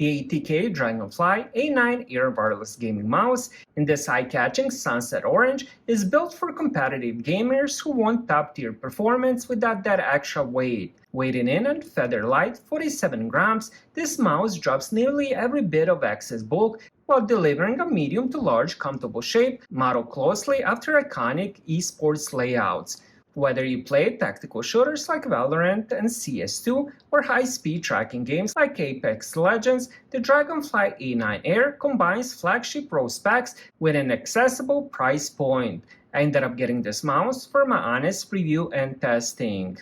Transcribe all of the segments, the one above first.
the ATK Dragonfly A9 Air wireless gaming mouse in this eye-catching sunset orange is built for competitive gamers who want top-tier performance without that extra weight. Weighing in at feather light 47 grams, this mouse drops nearly every bit of excess bulk while delivering a medium to large comfortable shape modeled closely after iconic esports layouts. Whether you play tactical shooters like Valorant and CS2 or high-speed tracking games like Apex Legends, the Dragonfly A9 Air combines flagship Pro specs with an accessible price point. I ended up getting this mouse for my honest review and testing.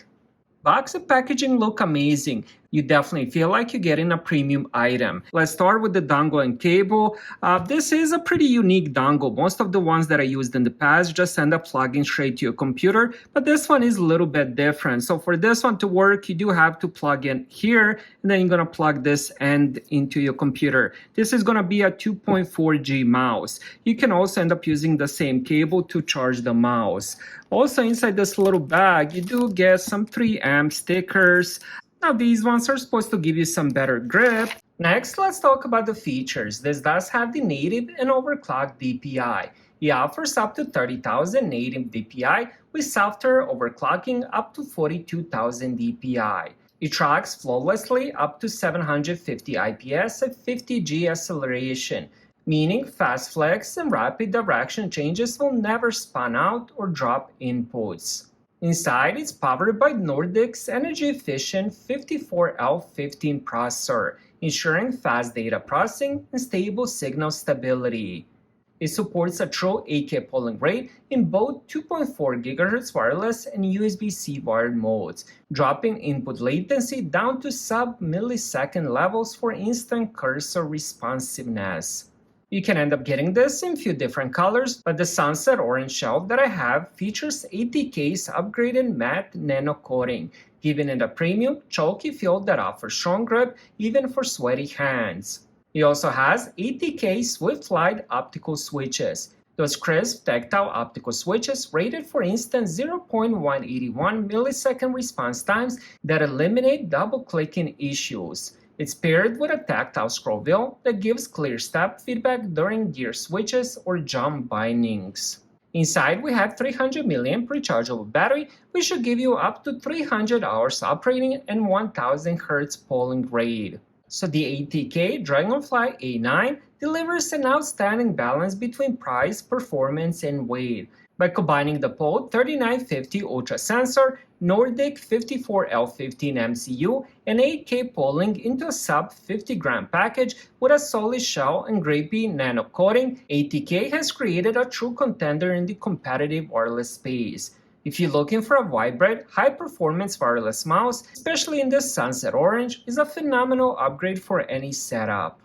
Box and packaging look amazing. You definitely feel like you're getting a premium item. Let's start with the dongle and cable. This is a pretty unique dongle. Most of the ones that I used in the past just end up plugging straight to your computer, but this one is a little bit different. So for this one to work, you do have to plug in here, and then you're gonna plug this end into your computer. This is gonna be a 2.4G mouse. You can also end up using the same cable to charge the mouse. Also inside this little bag, you do get some 3M stickers. Now these ones are supposed to give you some better grip. Next, let's talk about the features. This does have the native and overclocked DPI. It offers up to 30,000 native DPI with softer overclocking up to 42,000 DPI. It tracks flawlessly up to 750 IPS at 50G acceleration, meaning fast flex and rapid direction changes will never spun out or drop inputs. Inside, it's powered by Nordic's energy-efficient 54L15 processor, ensuring fast data processing and stable signal stability. It supports a true 8K polling rate in both 2.4 GHz wireless and USB-C wired modes, dropping input latency down to sub-millisecond levels for instant cursor responsiveness. You can end up getting this in a few different colors, but the sunset orange shell that I have features ATK's upgraded matte nano coating, giving it a premium, chalky feel that offers strong grip even for sweaty hands. It also has ATK Swift Light optical switches. Those crisp tactile optical switches rated for instant 0.181 millisecond response times that eliminate double-clicking issues. It's paired with a tactile scroll wheel that gives clear step feedback during gear switches or jump bindings. Inside, we have 300 mAh rechargeable battery, which should give you up to 300 hours operating and 1000 Hz polling rate. So the ATK Dragonfly A9 delivers an outstanding balance between price, performance, and weight. By combining the POLE 3950 Ultra sensor, Nordic 54L15 MCU, and 8K polling into a sub-50 gram package with a solid shell and grapey nano coating, ATK has created a true contender in the competitive wireless space. If you're looking for a vibrant, high-performance wireless mouse, especially in this sunset orange, is a phenomenal upgrade for any setup.